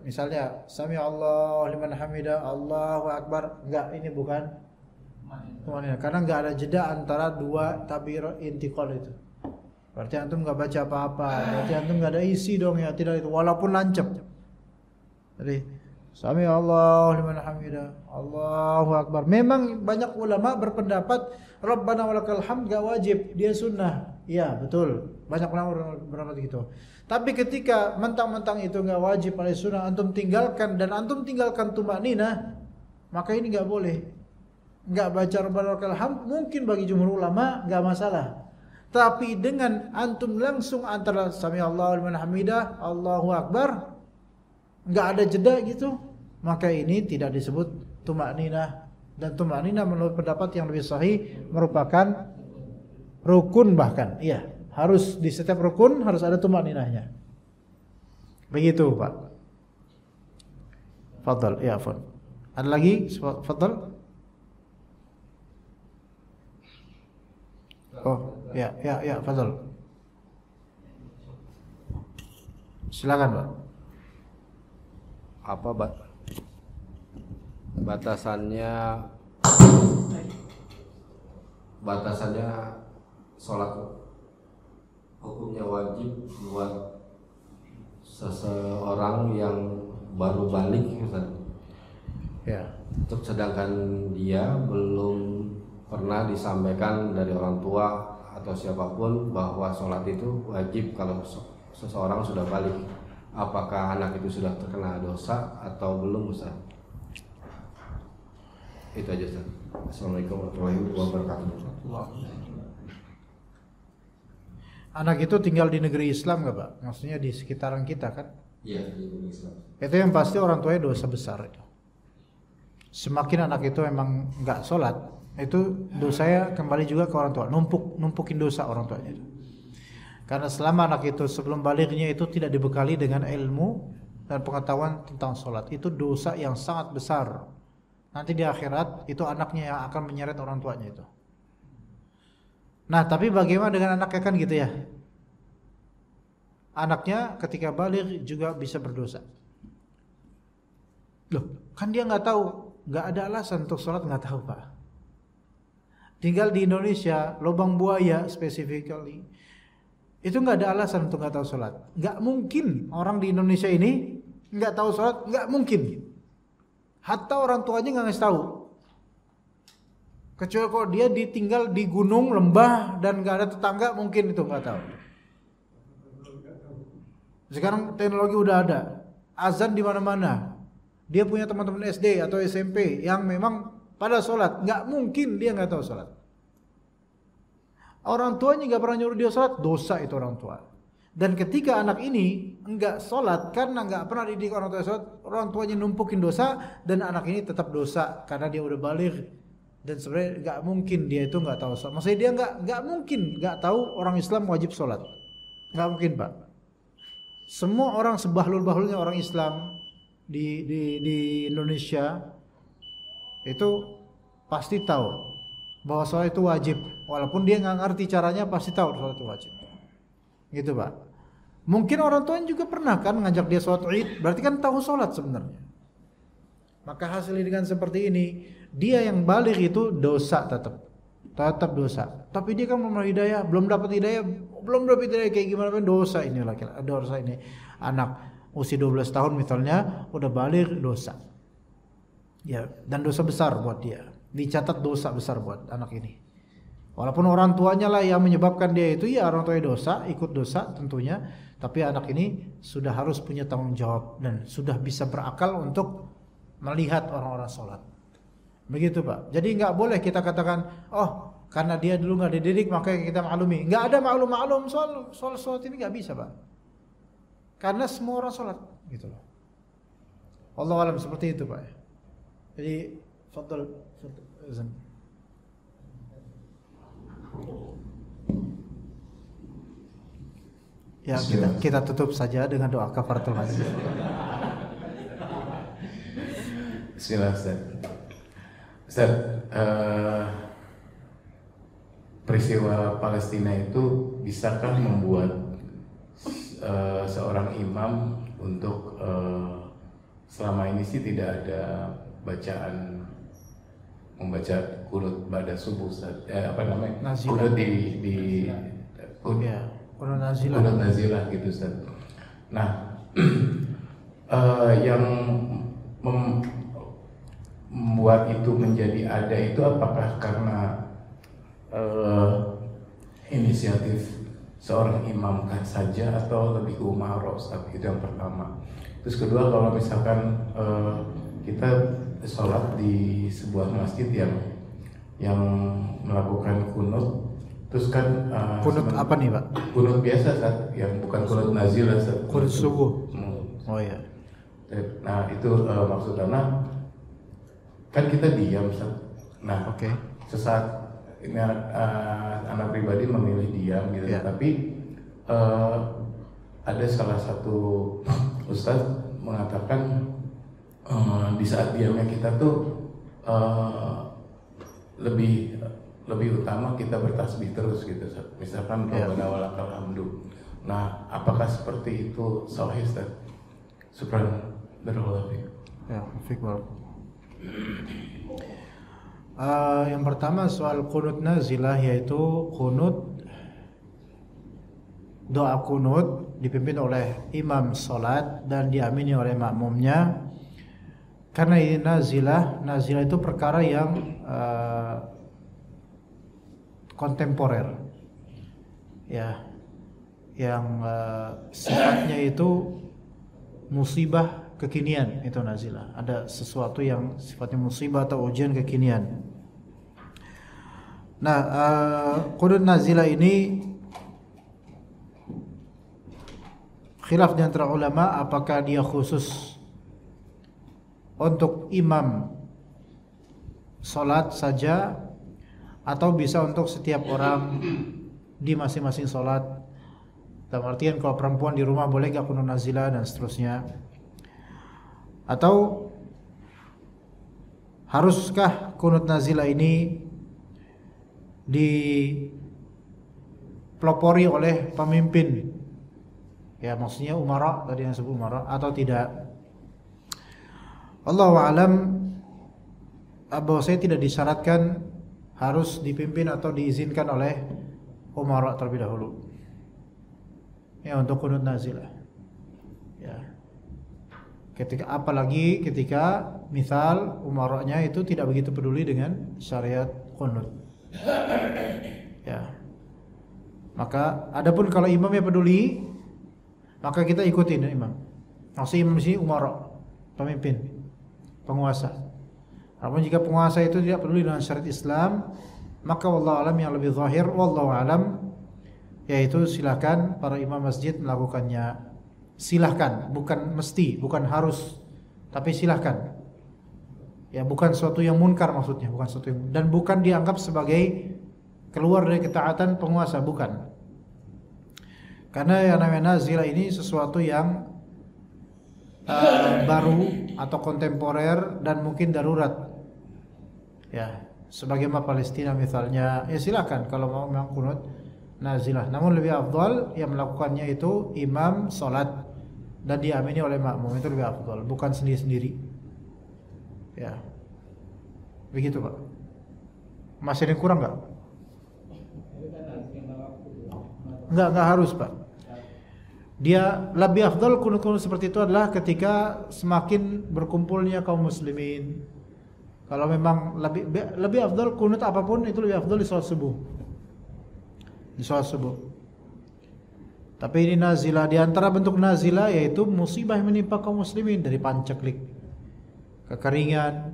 misalnya sami Allahu liman hamidah, Allahu akbar, enggak, ini bukan tumakninah karena enggak ada jeda antara dua takbir intiqal itu. Berarti antum enggak baca apa-apa, berarti antum enggak ada isi dong ya, tidak itu walaupun lancap. Jadi sami Allahu liman hamidah, Allahu akbar. Memang banyak ulama berpendapat Rabbana walakal hamd gak wajib, dia sunnah. Iya, betul. Banyak ulama berpendapat gitu. Tapi ketika mentang-mentang itu gak wajib oleh sunnah, antum tinggalkan dan antum tinggalkan tumakninah, maka ini gak boleh. Gak baca Rabbana walakal hamd mungkin bagi jumhur ulama gak masalah. Tapi dengan antum langsung antara sami Allahu liman hamidah, Allahu akbar, nggak ada jeda gitu, maka ini tidak disebut tumakninah. Dan tumakninah menurut pendapat yang lebih sahih merupakan rukun, bahkan iya, harus di setiap rukun harus ada tumakninahnya. Begitu, Pak. Fadhal, ya, Fadhal. Ada lagi? Fadhal. Oh, ya, Fadhal. Silakan, Pak. Apa batasannya sholat hukumnya wajib buat seseorang yang baru balik, Ustaz. Ya. Sedangkan dia belum pernah disampaikan dari orang tua atau siapapun bahwa sholat itu wajib kalau seseorang sudah balik. Apakah anak itu sudah terkena dosa atau belum, Ustaz? Itu aja, Ustaz. Assalamualaikum warahmatullahi wabarakatuh. Anak itu tinggal di negeri Islam nggak, Pak? Maksudnya di sekitaran kita kan? Iya, di negeri Islam. Itu yang pasti orang tuanya dosa besar itu. Semakin anak itu memang nggak sholat, itu dosanya kembali juga ke orang tua. Numpukin dosa orang tuanya itu. Karena selama anak itu sebelum balignya itu tidak dibekali dengan ilmu dan pengetahuan tentang sholat, itu dosa yang sangat besar. Nanti di akhirat itu anaknya yang akan menyeret orang tuanya itu. Nah, tapi bagaimana dengan anaknya kan gitu ya? Anaknya ketika baligh juga bisa berdosa. Loh, kan dia nggak tahu, nggak ada alasan untuk sholat, nggak tahu, Pak. Tinggal di Indonesia, lubang buaya specifically. Itu nggak ada alasan untuk nggak tahu sholat. Nggak mungkin orang di Indonesia ini nggak tahu sholat, nggak mungkin. Hatta orang tuanya nggak ngasih tahu. Kecuali kalau dia ditinggal di gunung, lembah dan nggak ada tetangga, mungkin itu nggak tahu. Sekarang teknologi udah ada, azan di mana-mana. Dia punya teman-teman SD atau SMP yang memang pada sholat, nggak mungkin dia nggak tahu sholat. Orang tuanya nggak pernah nyuruh dia sholat, dosa itu orang tua. Dan ketika anak ini nggak sholat karena nggak pernah dididik orang tua sholat, orang tuanya numpukin dosa dan anak ini tetap dosa karena dia udah baligh. Dan sebenarnya nggak mungkin dia itu nggak tahu sholat. Maksudnya dia nggak mungkin nggak tahu orang Islam wajib sholat, nggak mungkin, Pak. Semua orang sebahlul-bahlulnya orang Islam di Indonesia itu pasti tahu bahwa sholat itu wajib, walaupun dia nggak ngerti caranya, pasti tahu sholat itu wajib. Gitu, Pak. Mungkin orang tuanya juga pernah kan ngajak dia sholat Id, berarti kan tahu sholat sebenarnya. Maka hasilnya dengan seperti ini, dia yang baligh itu dosa tetap dosa. Tapi dia kan belum dapat hidayah kayak gimana pun dosa ini laki-laki, dosa ini. Anak usia 12 tahun misalnya udah baligh, dosa. Ya, dan dosa besar buat dia. Dicatat dosa besar buat anak ini. Walaupun orang tuanya lah yang menyebabkan dia itu, ya orang tuanya dosa, ikut dosa tentunya, tapi anak ini sudah harus punya tanggung jawab dan sudah bisa berakal untuk melihat orang-orang sholat. Begitu Pak. Jadi nggak boleh kita katakan, oh karena dia dulu nggak dididik makanya kita maklumi. Nggak ada maklum soal sholat ini, nggak bisa Pak. Karena semua orang sholat, gitu loh. Wallahu alam seperti itu Pak. Jadi, fadhal. Ya kita tutup saja dengan doa kafaratul majlis. Bismillah Ustaz. Ustaz, peristiwa Palestina itu bisakah membuat seorang imam untuk selama ini sih tidak ada bacaan membaca kunut pada subuh Ustaz. Apa namanya? Kunut di kunut nazilah gitu Ustaz. Nah, yang membuat itu menjadi ada itu apakah karena inisiatif seorang imam kan saja atau lebih umarok Ustaz? Itu yang pertama. Terus kedua, kalau misalkan kita sholat di sebuah masjid yang melakukan kunut, terus kan kunut apa nih Pak? Kunut biasa Ustaz, yang bukan kunut nazilah Ustaz. Kunut subuh. Oh iya. Nah itu maksudnya kan kita diam Ustaz. Nah sesaat ini anak pribadi memilih diam gitu, tapi ada salah satu ustadz mengatakan di saat diamnya kita tuh lebih utama kita bertasbih terus gitu, misalkan Rabbana walakal hamdu. Nah, apakah seperti itu sahih Ustaz? Syukran. Barakallahu fiik. Ya, fiik barakallahu. Yang pertama soal kunut nazilah, yaitu kunut, doa kunut dipimpin oleh imam salat dan diamini oleh makmumnya. Karena ini nazilah itu perkara yang kontemporer, ya, yang sifatnya itu musibah kekinian, itu nazilah. Ada sesuatu yang sifatnya musibah atau ujian kekinian. Nah, qunut nazilah ini khilaf di antara ulama apakah dia khusus untuk imam salat saja atau bisa untuk setiap orang di masing-masing salat. Dalam artian kalau perempuan di rumah boleh gak qunut nazilah dan seterusnya. Atau haruskah qunut nazilah ini dipelopori oleh pemimpin? Ya, maksudnya umara, tadi yang disebut umara, atau tidak? Allahu a'lam, bahwa saya tidak disyaratkan harus dipimpin atau diizinkan oleh umara terlebih dahulu. Ya, untuk qunut nazilah. Ya. Apalagi ketika misal umaranya itu tidak begitu peduli dengan syariat qunut. Ya. Maka adapun kalau imamnya peduli, maka kita ikutin imam. Maksudnya imam sini umara, pemimpin, penguasa. Namun jika penguasa itu tidak peduli dengan syariat Islam, maka wallahu alam yang lebih zahir, wallahu alam, yaitu silakan para imam masjid melakukannya. Silahkan, bukan mesti, bukan harus, tapi silahkan. Ya, bukan sesuatu yang munkar maksudnya, bukan sesuatu yang, dan bukan dianggap sebagai keluar dari ketaatan penguasa, bukan. Karena yang namanya nazilah ini sesuatu yang baru atau kontemporer dan mungkin darurat. Ya, sebagaimana Palestina misalnya, ya silakan kalau mau memang qunut nazilah. Namun lebih afdal yang melakukannya itu imam salat dan diamini oleh makmum, itu lebih afdal, bukan sendiri-sendiri. Ya. Begitu, Pak. Masih ada yang kurang enggak? Enggak harus, Pak. Dia lebih afdal kunut-kunut seperti itu adalah ketika semakin berkumpulnya kaum muslimin. Kalau memang lebih afdal kunut apapun itu lebih afdal di salat subuh. di sholat subuh. Tapi ini nazilah, di antara bentuk nazilah yaitu musibah yang menimpa kaum muslimin dari pancaklik, kekeringan,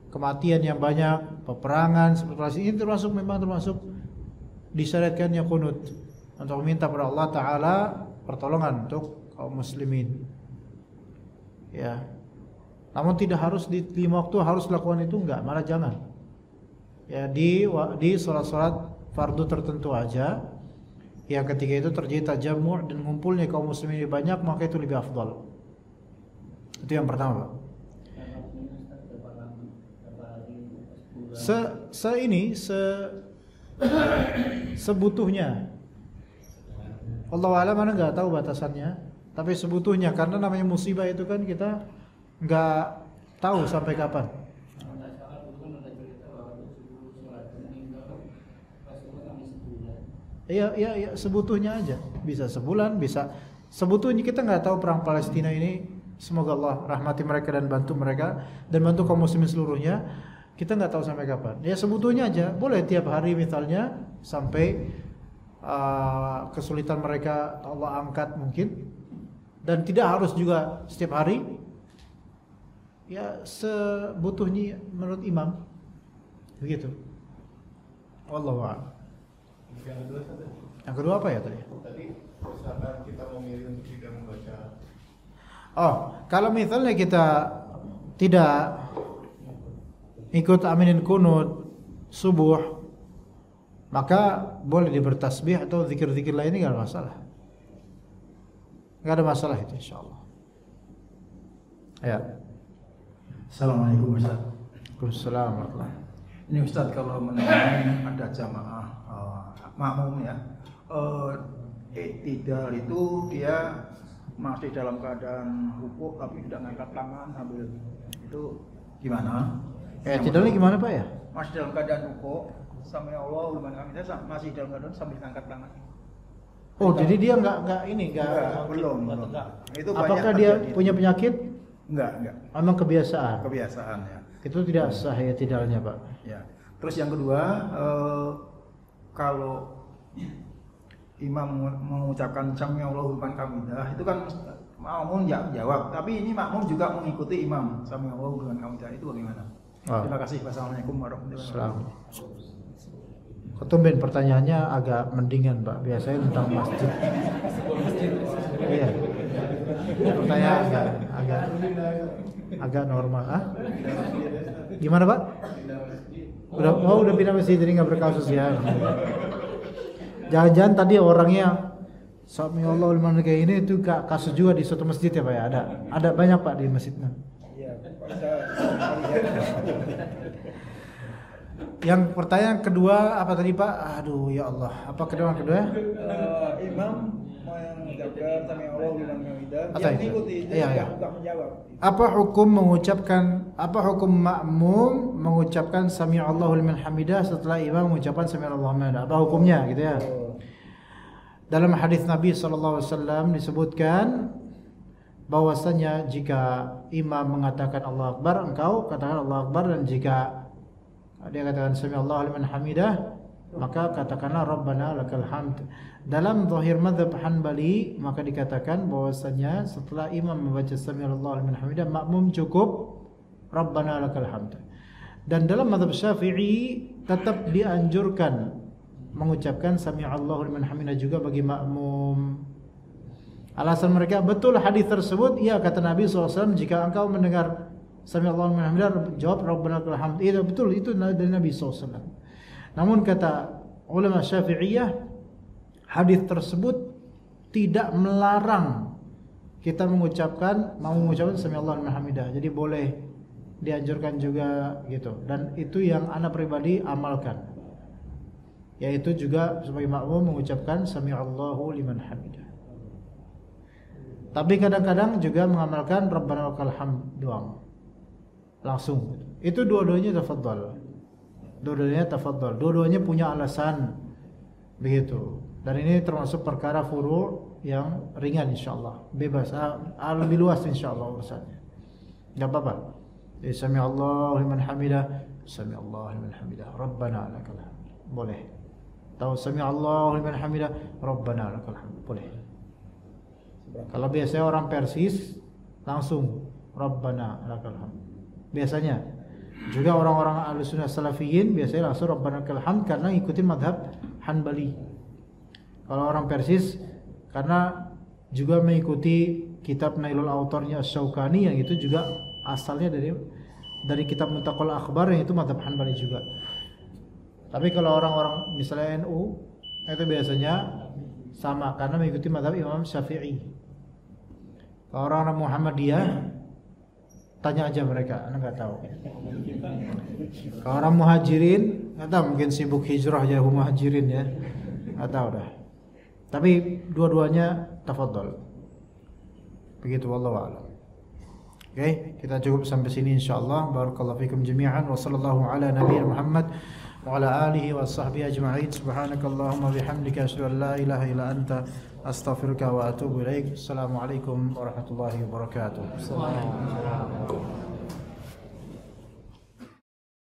kematian yang banyak, peperangan seperti ini memang termasuk disyariatkannya kunut untuk meminta kepada Allah Taala pertolongan untuk kaum muslimin. Ya. Namun tidak harus di 5 waktu harus lakukan itu, enggak, malah jangan. Ya, di salat-salat fardu tertentu aja. Yang ketika itu terjadi tajamu' dan ngumpulnya kaum muslimin banyak, maka itu lebih afdal. Itu yang pertama, Pak. Sebutuhnya. Allah a'lam, mana nggak tahu batasannya, tapi sebutuhnya, karena namanya musibah itu kan kita nggak tahu sampai kapan. Iya, sebutuhnya aja. Bisa sebulan, bisa sebutuhnya. Kita nggak tahu perang Palestina ini. Semoga Allah rahmati mereka dan bantu mereka dan bantu kaum muslimin seluruhnya. Kita nggak tahu sampai kapan. Ya sebutuhnya aja. Boleh tiap hari misalnya sampai kesulitan mereka Allah angkat mungkin. Dan tidak harus juga setiap hari. Ya sebutuhnya menurut imam. Begitu. Wallahu a'lam. Yang kedua apa ya tadi? Tadi misalkan kita memilih untuk tidak membaca. Oh, kalau misalnya kita tidak ikut aminin kunut subuh, maka boleh bertasbih atau zikir-zikir lainnya, enggak ada masalah. Enggak ada masalah itu insyaallah. Ya. Assalamualaikum Ustaz. Waalaikumsalam warahmatullahi. Ini Ustaz, kalau mendengar ada jamaah makmum ya, i'tidal itu dia masih dalam keadaan rukuk tapi tidak ngangkat tangan sambil itu gimana? I'tidalnya gimana Pak ya? Masih dalam keadaan rukuk, sami Allah liman hamidah, masih dalam keadaan sambil ngangkat tangan. Oh, jadi dia enggak belum. Itu apakah dia punya penyakit? Enggak. Memang kebiasaan. Kebiasaan ya. Itu tidak sah i'tidalnya, Pak. Ya. Terus yang kedua, kalau imam mengucapkan sami Allahu liman hamidah, itu kan makmum jawab, tapi ini makmum juga mengikuti imam sami Allahu liman hamidah, itu bagaimana? Terima kasih. Wassalamualaikum warahmatullahi wabarakatuh. Ketumben pertanyaannya agak mendingan, Pak. Biasanya tentang masjid. Iya. Pertanyaan agak normal, Gimana, Pak? Udah pindah masjid, jadi nggak berkasus ya. Jangan-jangan tadi orangnya sami Allah liman kayak ini itu kasus juga di suatu masjid ya Pak ya? Ada banyak Pak di masjidnya. Iya, Yang pertanyaan kedua apa tadi Pak? Aduh ya Allah, apa kedua? Imam mengucapkan sami Allah liman hamidah, yang diikuti iya. bukan menjawab. Apa hukum makmum mengucapkan sami Allahu liman hamidah setelah imam mengucapkan sami Allahu liman hamidah? Apa hukumnya gitu ya? Dalam hadis Nabi SAW disebutkan bahwasanya jika imam mengatakan Allah Akbar, engkau katakan Allah Akbar, dan jika dia katakan sami Allahu liman hamidah, maka katakanlah Rabbana lakal hamd. Dalam zahir mazhab Hanbali maka dikatakan bahwasanya setelah imam membaca sami Allahu liman hamidah, makmum cukup Rabbana lakal hamd. Dan dalam mazhab Syafi'i tetap dianjurkan mengucapkan sami Allahu liman hamidah juga bagi makmum. Alasan mereka, betul hadis tersebut, iya kata Nabi SAW, jika engkau mendengar sami Allahu liman hamidah, jawab Rabbana lakal hamd. Iya betul, itu dari Nabi SAW. Namun kata ulama Syafi'iyah, hadis tersebut tidak melarang kita mengucapkan sami Allahu liman hamidah. Jadi boleh dianjurkan juga gitu. Dan itu yang ana pribadi amalkan. Yaitu juga sebagai makmum mengucapkan sami Allahu liman hamidah. Tapi kadang-kadang juga mengamalkan Rabbana lakal hamd doang. Langsung. Itu dua-duanya tafadhal. Dua-duanya punya alasan begitu. Dan ini termasuk perkara furu' yang ringan insyaallah. Bebas, lebih luas insyaallah urusannya. Enggak apa-apa. Sami Allahu liman hamidah, sami Allahu liman hamidah, Rabbana lakal hamd. Boleh. atau sami'allahu liman hamidah, rabbana lakal hamd. Boleh. Kalau biasanya orang Persis langsung rabbana lakal hamd. Biasanya juga orang-orang Ahlussunnah Salafiyin biasanya langsung rabbana lakal hamd karena ngikutin mazhab Hanbali. Kalau orang Persis karena juga mengikuti kitab Nailul Autarnya Asy-Syaukani yang itu juga asalnya dari kitab Muntaqal Akhbar yang itu mazhab Hanbali juga. Tapi kalau orang-orang misalnya NU itu biasanya sama karena mengikuti mazhab Imam Syafi'i. Kalau orang-orang Muhammadiyah tanya aja mereka, Anda nggak tahu. Kalau orang Muhajirin, nggak tahu, mungkin sibuk hijrah jauh Muhajirin ya, nggak tahu dah. Tapi dua-duanya tafadhol. Begitu, wallahu a'lam. Oke, kita cukup sampai sini insyaallah. Barakallahu fikum jami'an wa sallallahu ala nabiyina Muhammad wa ala alihi wa sahbihi ajma'in. Subhanakallahumma bihamdika asyhadu an la ilaha illa anta astaghfiruka wa atubu ilaik. Assalamualaikum warahmatullahi wabarakatuh.